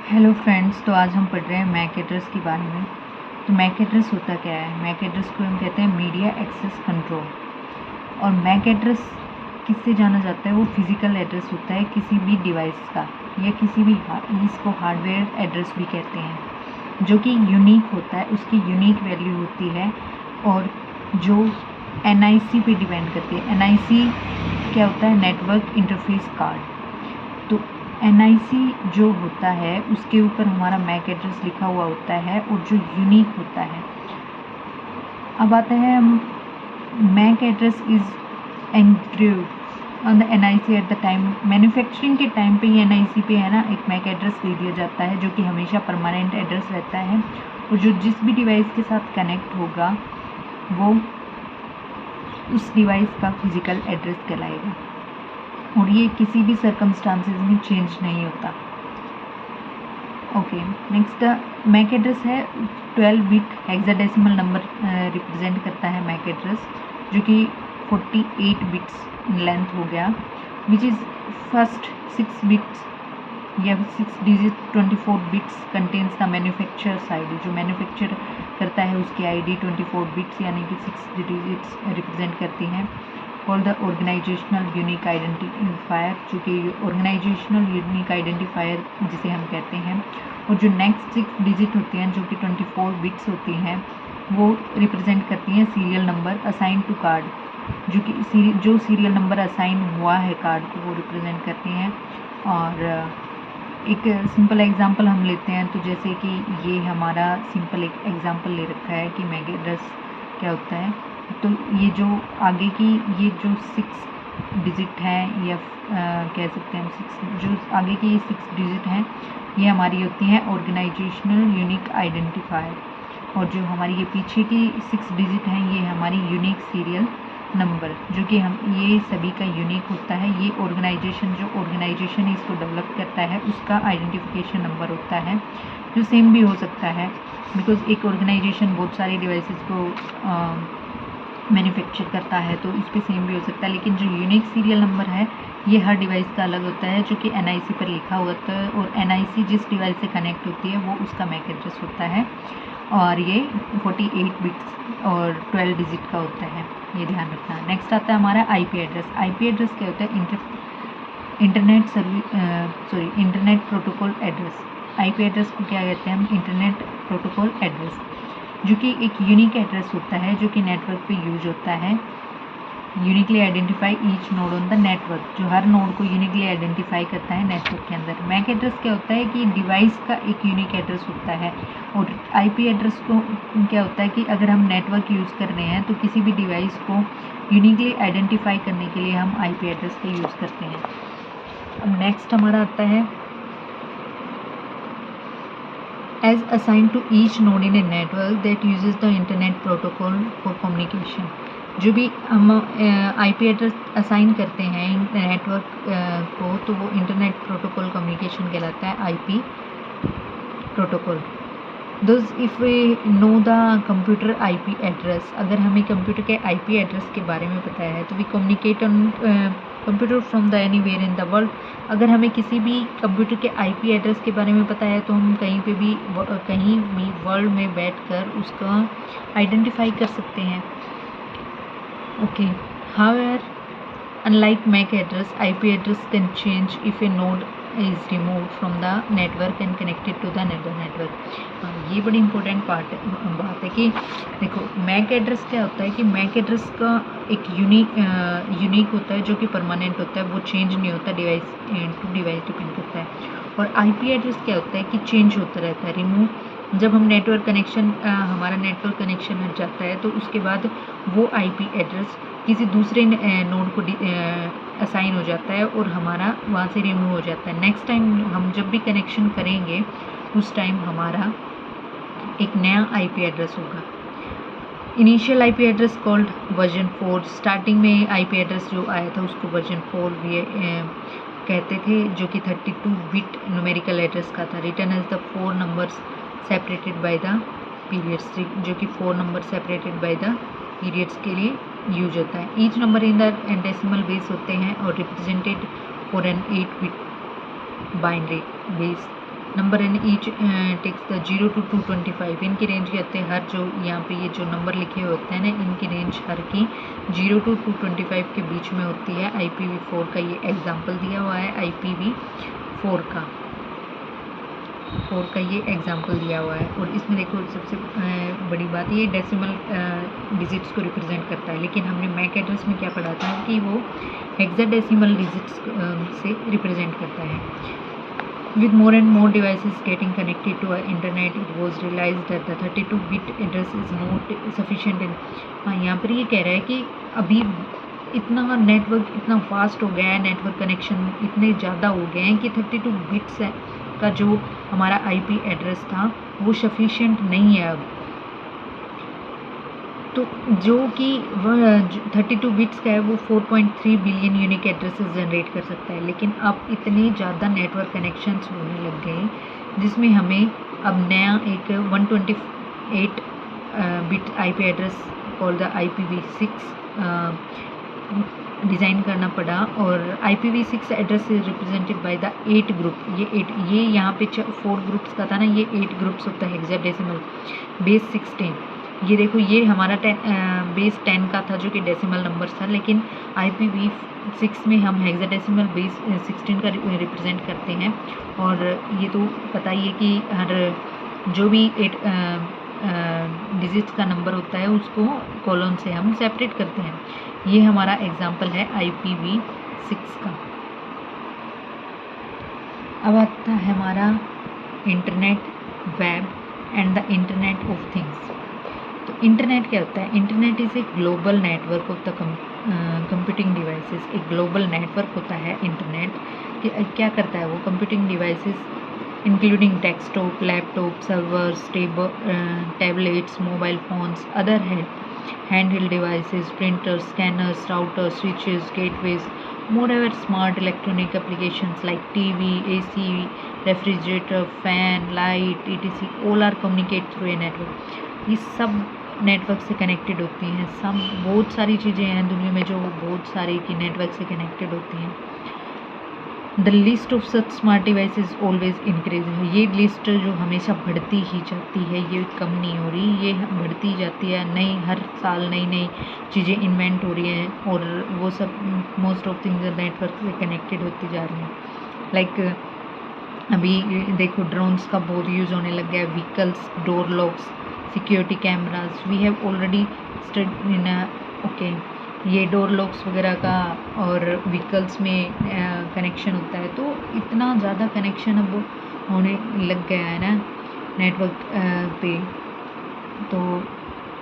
Hello friends, तो आज हम पढ़ रहे हैं मैक एड्रेस के बारे में। तो मैक एड्रेस होता क्या है? मैक एड्रेस को हम कहते हैं मीडिया एक्सेस कंट्रोल। और मैक एड्रेस किससे जाना जाता है? वो फिज़िकल एड्रेस होता है किसी भी डिवाइस का, या किसी भी इसको हार्डवेयर एड्रेस भी कहते हैं, जो कि यूनिक होता है, उसकी यूनिक वैल्यू होती है और जो NIC पे डिपेंड करती है। NIC क्या होता है? Network interface card. तो NIC जो होता है उसके ऊपर हमारा मैक एड्रेस लिखा हुआ होता है और जो यूनिक होता है। अब आता है MAC address is entered on the NIC at the time. Manufacturing के टाइम पे ये NIC पे है ना, एक मैक एड्रेस दे दिया जाता है जो कि हमेशा परमानेंट एड्रेस रहता है और जो जिस भी डिवाइस के साथ कनेक्ट होगा वो उस डिवाइस का फिजिकल एड्रेस कहलाएगा और ये किसी भी सर्कमस्टांसेस में चेंज नहीं होता। ओके, नेक्स्ट मैक एड्रेस है 12 बिट हेक्साडेसिमल नंबर रिप्रेजेंट करता है मैक एड्रेस, जो कि 48 बिट्स इन लेंथ हो गया, विच इज़ फर्स्ट 6 बिट्स या 6 digit 24 bits contains the manufacturers ID। जो मैन्युफैक्चर करता है उसकी ID 24 बिट्स यानी कि 6 डिजिट्स रिप्रेजेंट करती हैं। और द ऑर्गेनाइजेशनल यूनिक आइडेंटिफायर, जो कि ऑर्गेनाइजेशनल यूनिक आइडेंटिफायर जिसे हम कहते हैं। और जो नेक्स्ट 6 डिजिट होती हैं जो कि 24 बिट्स होती हैं वो रिप्रेजेंट करती हैं serial number assign to card, जो सीरियल नंबर असाइन हुआ है कार्ड को वो रिप्रेजेंट करती हैं। और एक सिंपल एग्जांपल हम लेते हैं, तो जैसे कि ये हमारा सिंपल एक एग्जांपल ले रखा है कि मैक एड्रेस क्या होता है। तो ये जो आगे की ये जो 6 डिजिट हैं या कह सकते हैं हम 6, जो आगे की ये 6 डिजिट हैं ये हमारी होती हैं ऑर्गेनाइजेशनल यूनिक आइडेंटिफायर। और जो हमारी ये पीछे की 6 डिजिट हैं ये हमारी यूनिक सीरियल नंबर, जो कि हम ये सभी का यूनिक होता है। ये ऑर्गेनाइजेशन इसको डेवलप करता है उसका आइडेंटिफिकेशन नंबर होता है, जो सेम भी हो सकता है बिकॉज एक ऑर्गेनाइजेशन बहुत सारे डिवाइसेस को मैन्युफैक्चर करता है तो इस पर सेम भी हो सकता है। लेकिन जो यूनिक सीरियल नंबर है ये हर डिवाइस का अलग होता है, जो कि NIC पर लिखा होता है और NIC जिस डिवाइस से कनेक्ट होती है वो उसका मैक एड्रेस होता है। और ये 48 बिट्स और 12 डिजिट का होता है, ये ध्यान रखना। नेक्स्ट आता है हमारा IP एड्रेस। IP एड्रेस क्या होता है? Internet protocol address. IP address को क्या कहते हैं हम? इंटरनेट प्रोटोकॉल एड्रेस, जो कि एक यूनिक एड्रेस होता है जो कि नेटवर्क पे यूज होता है। Uniquely identify each node on the network, जो हर नोड को यूनिकली आइडेंटिफाई करता है नेटवर्क के अंदर। मैक एड्रेस क्या होता है कि डिवाइस का एक यूनिक एड्रेस होता है। और IP एड्रेस को क्या होता है कि अगर हम नेटवर्क यूज़ कर रहे हैं तो किसी भी डिवाइस को यूनिकली आइडेंटिफाई करने के लिए हम IP एड्रेस का यूज़ करते हैं। अब नेक्स्ट हमारा आता है as assigned to each node in a network that uses the internet protocol for communication। जो भी हम IP एड्रेस असाइन करते हैं नेटवर्क को तो वो इंटरनेट प्रोटोकॉल कम्युनिकेशन कहलाता है, IP protocol. Thus if we know the computer IP address, अगर हमें कंप्यूटर के IP एड्रेस के बारे में पता है तो we communicate on computer from the anywhere in the world. अगर हमें किसी भी कंप्यूटर के IP एड्रेस के बारे में पता है तो हम कहीं भी वर्ल्ड में बैठकर उसका आइडेंटिफाई कर सकते हैं। Okay, however unlike MAC address, IP address can change if a node is removed from the network and connected to the another network. ये बड़ी इंपॉर्टेंट बात है कि देखो मैक एड्रेस क्या होता है कि मैक एड्रेस का एक यूनिक होता है जो कि परमानेंट होता है, वो चेंज नहीं होता, डिवाइस टू डिवाइस डिपेंड करता है। और IP एड्रेस क्या होता है कि चेंज होता रहता है, रिमूव। जब हम हमारा नेटवर्क कनेक्शन हट जाता है तो उसके बाद वो IP एड्रेस किसी दूसरे नोड को असाइन हो जाता है और हमारा वहाँ से रिमूव हो जाता है। नेक्स्ट टाइम हम जब भी कनेक्शन करेंगे उस टाइम हमारा एक नया IP एड्रेस होगा। Initial IP address called version 4। Starting में IP एड्रेस जो आया था उसको वर्जन 4 भी कहते थे, जो कि 32 बिट न्यूमेरिकल एड्रेस का था। Return as the 4 numbers separated by the periods, जो कि 4 number separated by the periods के लिए यूज होता है। Each number in the decimal base होते हैं और represented for an 8 bit binary base number in each takes the 0 to 225, इनकी रेंज क्या होते हैं, हर जो यहाँ पे ये जो नंबर लिखे हुए होते हैं ना, इनकी रेंज हर की 0 to 225 के बीच में होती है। IPv4 का ये एग्जांपल दिया हुआ है, IPv4 का ये एग्जांपल दिया हुआ है। और इसमें देखो सबसे बड़ी बात ये डेसिमल डिजिट्स को रिप्रेजेंट करता है, लेकिन हमने मैक एड्रेस में क्या पढ़ा था कि वो हेक्साडेसिमल डिजिट्स से रिप्रेजेंट करता है। With more and more devices getting connected to internet, it was realized that the 32-bit address is not sufficient in हाँ, यहाँ पर ये कह रहा है कि अभी इतना नेटवर्क इतना फास्ट हो गया है, नेटवर्क कनेक्शन इतने ज़्यादा हो गए हैं कि 32 बिट्स का जो हमारा IP एड्रेस था वो सफिशिएंट नहीं है अब। तो जो कि 32 बिट्स का है वो 4.3 बिलियन यूनिक एड्रेसेस जनरेट कर सकता है, लेकिन अब इतने ज़्यादा नेटवर्क कनेक्शंस होने लग गए जिसमें हमें अब नया एक 128 bit IP address called the IPv6 design करना पड़ा। और IPv6 address is represented by the 8 group. ये यहाँ पे 4 ग्रुप्स का था ना, ये 8 ग्रुप्स होता है हेक्साडेसिमल बेस 16। ये देखो ये हमारा बेस 10 का था जो कि डेसिमल नंबर था, लेकिन IPv6 में हम हेक्साडेसिमल बेस 16 का रिप्रेजेंट करते हैं। और ये तो पता ही है कि हर जो भी 8 डिजिट्स का नंबर होता है उसको कॉलन से हम सेपरेट करते हैं। ये हमारा एग्जांपल है IPv6 का। अब आता है हमारा internet, web and the internet of things. तो इंटरनेट क्या होता है? Internet is a global network of the computing devices. एक ग्लोबल नेटवर्क होता है इंटरनेट। क्या करता है वो? Computing devices including desktop, laptop, servers, tablets, mobile phones, other handheld devices, printers, scanners, routers, switches, gateways, moreover smart electronic applications like TV, AC, refrigerator, fan, light, etc. all are communicate through a network। ये सब network से connected होती हैं। सब बहुत सारी चीज़ें हैं दुनिया में जो बहुत सारी की नेटवर्क से कनेक्टेड होती हैं। The list of such smart devices always increase है। ये लिस्ट जो हमेशा बढ़ती ही जाती है, ये कम नहीं हो रही, ये बढ़ती जाती है। नई हर साल नई नई चीज़ें इन्वेंट हो रही हैं और वो सब मोस्ट ऑफ थिंग्स नेटवर्क से कनेक्टेड होती जा रही हैं। लाइक अभी देखो ड्रोन्स का बहुत यूज़ होने लग गया है, vehicles, door locks, security cameras. We have already study in okay, ये डोर लॉक्स वगैरह का और व्हीकल्स में कनेक्शन होता है। तो इतना ज़्यादा कनेक्शन अब होने लग गया है ना नेटवर्क पे, तो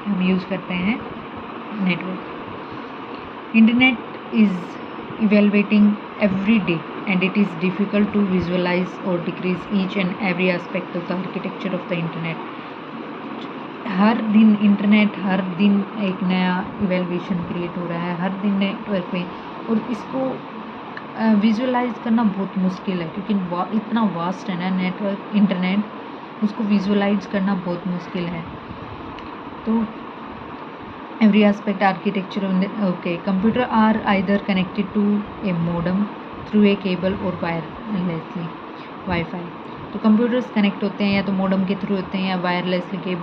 हम यूज़ करते हैं network. Internet is evaluating every day and it is difficult to visualize or decrease each and every aspect of the architecture of the internet। हर दिन इंटरनेट, हर दिन एक नया इवेल्यूएशन क्रिएट हो रहा है हर दिन नेटवर्क पे, और इसको विजुअलाइज करना बहुत मुश्किल है क्योंकि इतना वास्ट है ना नेटवर्क इंटरनेट, उसको विजुअलाइज करना बहुत मुश्किल है। तो every aspect architecture okay, computer are either connected to a modem through a cable और वायरलेसली वाईफाई। तो कंप्यूटर्स कनेक्ट होते हैं या तो मॉडेम के थ्रू होते हैं या वायरलेसली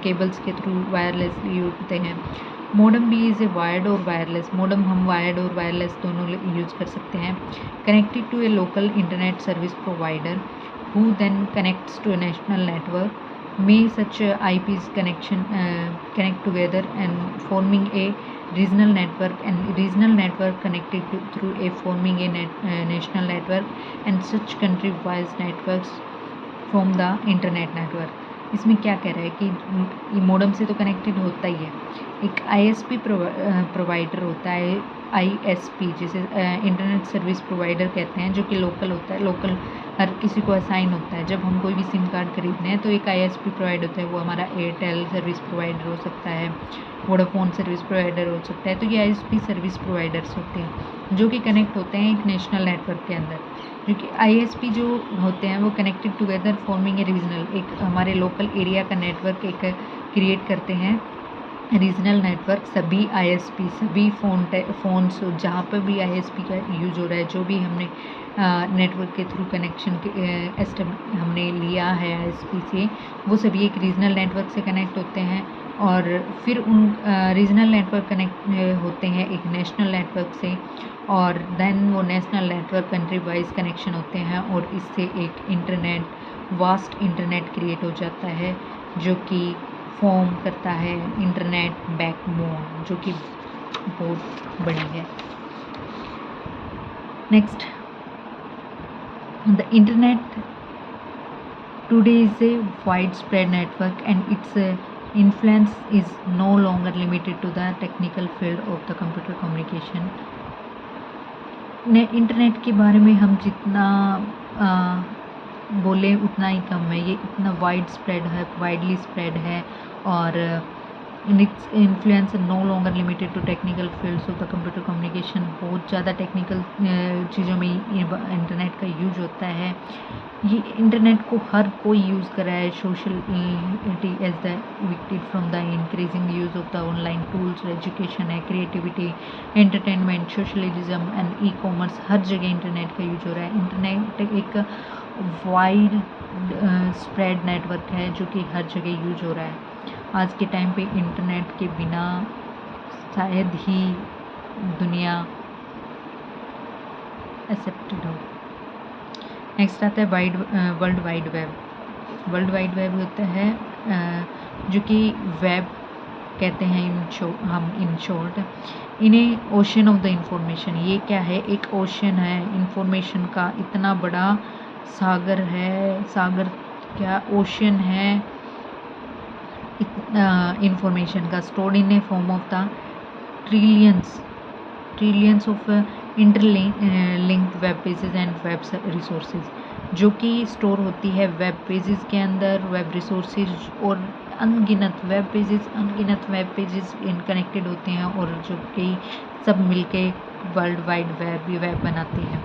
केबल्स के थ्रू वायरलेसली होते हैं। मॉडेम भी इज़ ए वायर्ड और वायरलेस। मॉडेम हम वायर्ड और वायरलेस दोनों यूज़ कर सकते हैं। Connected to a local internet service provider who then connects to a national network. May such IPs connect together and forming a regional network, and regional network connected through a forming a national network, and such country-wise networks form the internet network। इसमें क्या कह रहा है कि modem से तो connected होता ही है, एक ISP प्रोवाइडर होता है, ISP जिसे इंटरनेट सर्विस प्रोवाइडर कहते हैं, जो कि लोकल होता है, लोकल हर किसी को असाइन होता है। जब हम कोई भी सिम कार्ड खरीदने हैं तो एक ISP प्रोवाइडर होता है, वो हमारा एयरटेल सर्विस प्रोवाइडर हो सकता है, वोडाफोन सर्विस प्रोवाइडर हो सकता है। तो ये ISP सर्विस प्रोवाइडर्स होते हैं जो कि कनेक्ट होते हैं एक नेशनल नेटवर्क के अंदर, जो कि ISP जो होते हैं वो connected together forming a regional, एक हमारे लोकल एरिया का नेटवर्क एक क्रिएट करते हैं रीजनल नेटवर्क सभी आईएसपी, सभी फ़ोन्स जहाँ पर भी आईएसपी का यूज़ हो रहा है, जो भी हमने नेटवर्क के थ्रू कनेक्शन के हमने लिया है आईएसपी से, वो सभी एक रीजनल नेटवर्क से कनेक्ट होते हैं और फिर उन रीजनल नेटवर्क कनेक्ट होते हैं एक नेशनल नेटवर्क से और देन वो national network country wise connection होते हैं और इससे एक इंटरनेट वास्ट इंटरनेट क्रिएट हो जाता है जो कि फॉर्म करता है इंटरनेट बैकबोन, जो कि बहुत बड़ी है। Next, the internet today is a wide spread network and it's influence is no longer limited to the technical field of the computer communication। Internet के बारे में हम जितना बोले उतना ही कम है, ये इतना वाइड स्प्रेड है, वाइडली स्प्रेड है और its influence no longer limited to technical fields of the computer communication. बहुत ज़्यादा टेक्निकल चीज़ों में इंटरनेट का यूज होता है। ये इंटरनेट को हर कोई यूज़ कर रहा है। Social age the affected from the increasing use of the online tools, education है, creativity, entertainment, socialism and e commerce, हर जगह इंटरनेट का यूज हो रहा है। इंटरनेट एक वाइड स्प्रेड नेटवर्क है जो कि हर जगह यूज हो रहा है। आज के टाइम पे इंटरनेट के बिना शायद ही दुनिया एक्सेप्टेड हो। नेक्स्ट आता है world wide web. World wide web होता है जो कि वेब कहते हैं इन शॉर्ट इन्हें ओशन ऑफ द इंफॉर्मेशन। ये क्या है? एक ओशन है इंफॉर्मेशन का, इतना बड़ा सागर है, सागर क्या ओशन है इंफॉर्मेशन का, stored in A form of the trillions of interlinked web pages and web resources, जो कि स्टोर होती है वेब पेजेस के अंदर, वेब रिसोर्सेज और अनगिनत वेब पेजेस कनेक्टेड होते हैं और जो कि सब मिलके वर्ल्ड वाइड वेब बनाते हैं।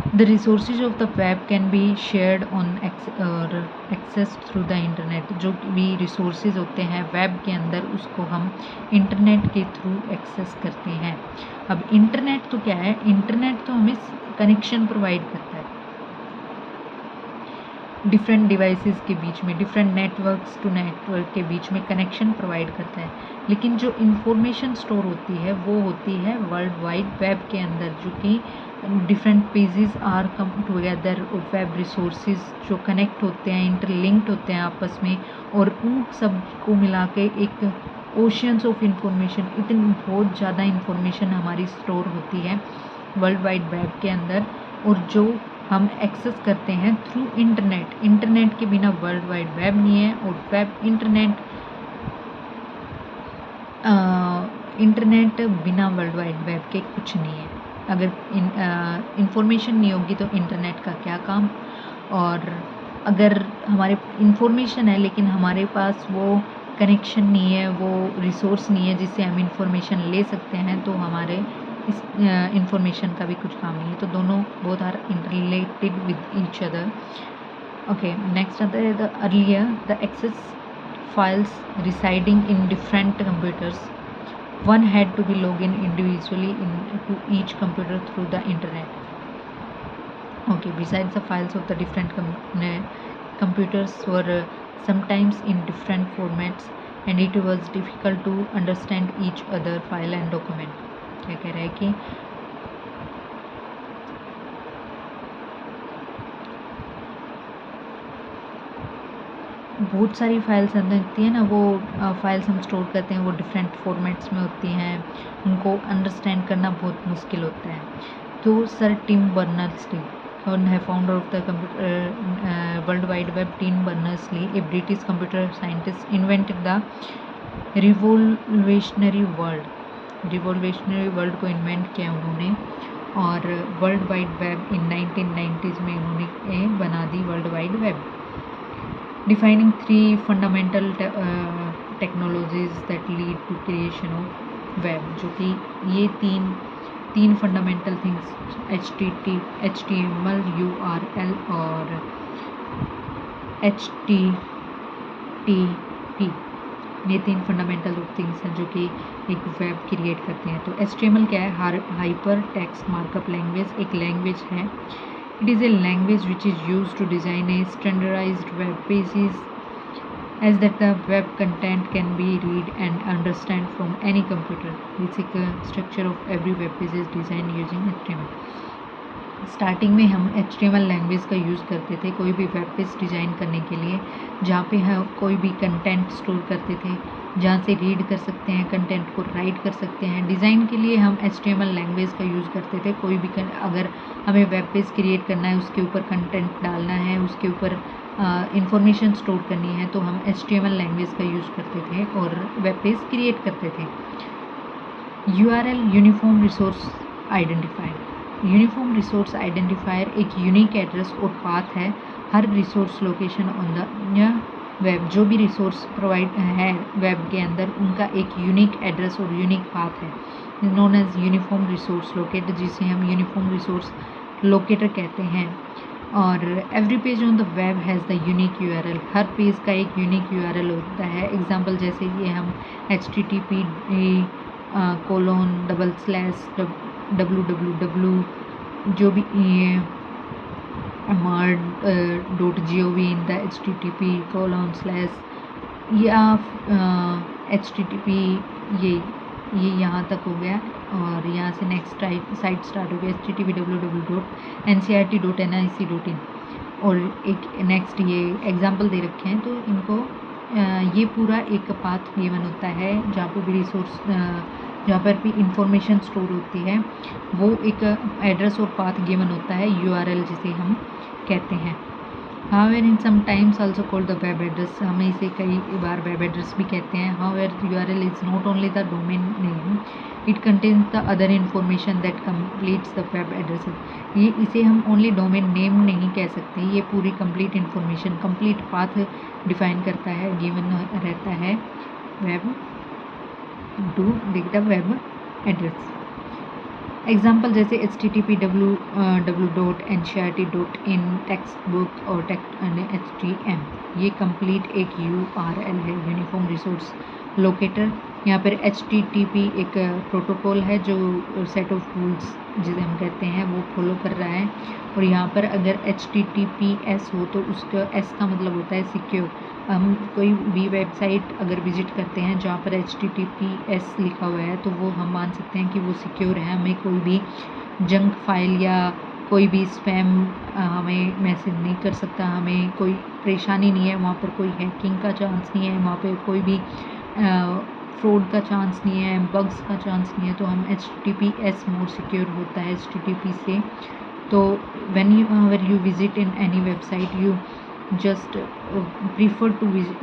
The resources of the web can be shared on access through the internet। जो भी resources होते हैं वेब के अंदर उसको हम इंटरनेट के थ्रू एक्सेस करते हैं। अब इंटरनेट तो क्या है? इंटरनेट तो हमें कनेक्शन प्रोवाइड करता है डिफरेंट डिवाइसेस के बीच में, डिफरेंट नेटवर्क्स टू नेटवर्क के बीच में कनेक्शन प्रोवाइड करता है, लेकिन जो इंफॉर्मेशन स्टोर होती है वो होती है वर्ल्ड वाइड वेब के अंदर, जो कि different pages are come together, web resources जो कनेक्ट होते हैं, इंटरलिंक्ड होते हैं आपस में और उन सब को मिला के एक ओशियंस ऑफ इंफॉर्मेशन, इतनी बहुत ज़्यादा इंफॉर्मेशन हमारी स्टोर होती है वर्ल्ड वाइड वेब के अंदर और जो हम एक्सेस करते हैं थ्रू इंटरनेट। इंटरनेट के बिना वर्ल्ड वाइड वेब नहीं है और इंटरनेट बिना वर्ल्ड वाइड वेब के कुछ नहीं है। अगर इंफॉर्मेशन नहीं होगी तो इंटरनेट का क्या काम। और अगर हमारे इंफॉर्मेशन है लेकिन हमारे पास वो कनेक्शन नहीं है, वो रिसोर्स नहीं है जिससे हम इंफॉर्मेशन ले सकते हैं, तो हमारे इस इंफॉर्मेशन का भी कुछ काम नहीं है। तो दोनों both are interrelated with each other. Okay, next आता है the earlier the access files residing in different computers, one had to be logged in individually to each computer through the internet. Okay, besides the files of the different computers were sometimes in different formats and it was difficult to understand each other file and document। क्या कह रहा है कि बहुत सारी files अंदर होती है ना, वो फाइल्स हम स्टोर करते हैं वो डिफरेंट फॉर्मेट्स में होती हैं, उनको अंडरस्टैंड करना बहुत मुश्किल होता है। तो सर टिम बर्नर्स-ली है founder of the computer world wide web. Tim Berners Lee a British computer scientist invented the revolutionary world को इन्वेंट किया उन्होंने और वर्ल्ड वाइड वेब इन 1990s में उन्होंने बना the world wide web. Defining three fundamental technologies that lead to creation of web, जो कि ये तीन फंडामेंटल थिंग्स HTML, URL और HTTP ये 3 फंडामेंटल ऑफ थिंग्स हैं जो कि एक वेब क्रिएट करते हैं। तो HTML क्या है? हाइपर टेक्स्ट मार्कअप लैंग्वेज एक लैंग्वेज है। It is a language which is use to design a standardized web pages as that the web content can be read and understand from any computer. Basic structure of every web page is designed using HTML. Starting में हम HTML language का use करते थे कोई भी web page design करने के लिए, जहाँ पे हम कोई भी कंटेंट स्टोर करते थे, जहाँ से रीड कर सकते हैं, कंटेंट को राइट कर सकते हैं। डिज़ाइन के लिए हम HTML लैंग्वेज का यूज़ करते थे। कोई भी अगर हमें वेब पेज क्रिएट करना है, उसके ऊपर कंटेंट डालना है, उसके ऊपर इंफॉर्मेशन स्टोर करनी है, तो हम HTML लैंग्वेज का यूज़ करते थे और वेब पेज क्रिएट करते थे। URL uniform resource identifier. Uniform resource identifier एक यूनिक एड्रेस और पाथ है हर resource location on the web. जो भी रिसोर्स प्रोवाइड है वेब के अंदर, उनका एक यूनिक एड्रेस और यूनिक पाथ है, known as uniform resource locator, जिसे हम यूनिफॉर्म रिसोर्स लोकेटर कहते हैं। और every page on the web has the unique URL। हर पेज का एक यूनिक URL होता है। एग्जांपल जैसे ये हम HTTP :/www जो भी .gov इन द HTTP या HTTP ये यहाँ तक हो गया और यहाँ से नेक्स्ट साइट स्टार्ट हो गया http://www.ncrt.nic.in और एक नेक्स्ट ये एग्जांपल दे रखे हैं। तो इनको ये पूरा एक पाथ गिवन होता है जहाँ पे भी रिसोर्स जहाँ पर भी इंफॉर्मेशन स्टोर होती है, वो एक एड्रेस और पाथ गिवन होता है, URL जिसे हम कहते हैं। However, in sometimes also called the web address, हमें इसे कई बार वेब एड्रेस भी कहते हैं। However, URL is not only the domain name, it contains the other information that completes the web address. ये इसे हम ओनली डोमेन नेम नहीं कह सकते, ये पूरी complete information, complete path define करता है, गिवन रहता है web two the web address. Example जैसे http://www.ncrt.in टेक्स्ट बुक और HTM, ये कंप्लीट एक URL है, यूनिफॉर्म रिसोर्स लोकेटर। यहाँ पर HTTP एक प्रोटोकॉल है जो सेट ऑफ रूल्स जिसे हम कहते हैं वो फॉलो कर रहा है। और यहाँ पर अगर HTTPS हो तो उसका S का मतलब होता है सिक्योर। हम कोई भी वेबसाइट अगर विजिट करते हैं जहाँ पर HTTPS लिखा हुआ है, तो वो हम मान सकते हैं कि वो सिक्योर है। हमें कोई भी जंक फाइल या कोई भी स्पैम हमें मैसेज नहीं कर सकता, हमें कोई परेशानी नहीं है, वहाँ पर कोई हैकिंग का चांस नहीं है, वहाँ पर कोई भी फ्रॉड का चांस नहीं है, बग्स का चांस नहीं है। तो हम HTTPS मोर सिक्योर होता है HTTP से। तो whenever you visit in any website, you just prefer to visit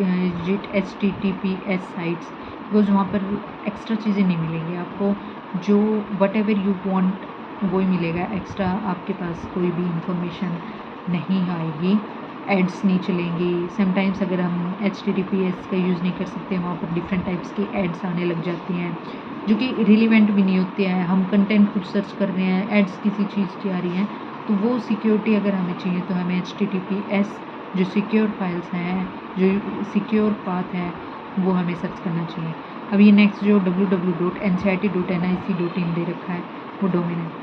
HTTPS sites, because वहाँ पर एक्स्ट्रा चीज़ें नहीं मिलेंगी आपको, जो वट एवर यू वॉन्ट वो ही मिलेगा। एक्स्ट्रा आपके पास कोई भी इंफॉर्मेशन नहीं आएगी, एड्स नहीं चलेंगी। समटाइम्स अगर हम HTTPS का यूज़ नहीं कर सकते, वहाँ पर डिफरेंट टाइप्स की एड्स आने लग जाती हैं जो कि रिलीवेंट भी नहीं होती हैं। हम कंटेंट कुछ सर्च कर रहे हैं, एड्स किसी चीज़ की आ रही हैं, तो वो सिक्योरिटी अगर हमें चाहिए तो हमें HTTPS जो सिक्योर फाइल्स हैं, जो सिक्योर पाथ है, वो हमें सर्च करना चाहिए। अब ये नेक्स्ट जो www.ncrt.nic.in दे रखा है वो डोमेन है।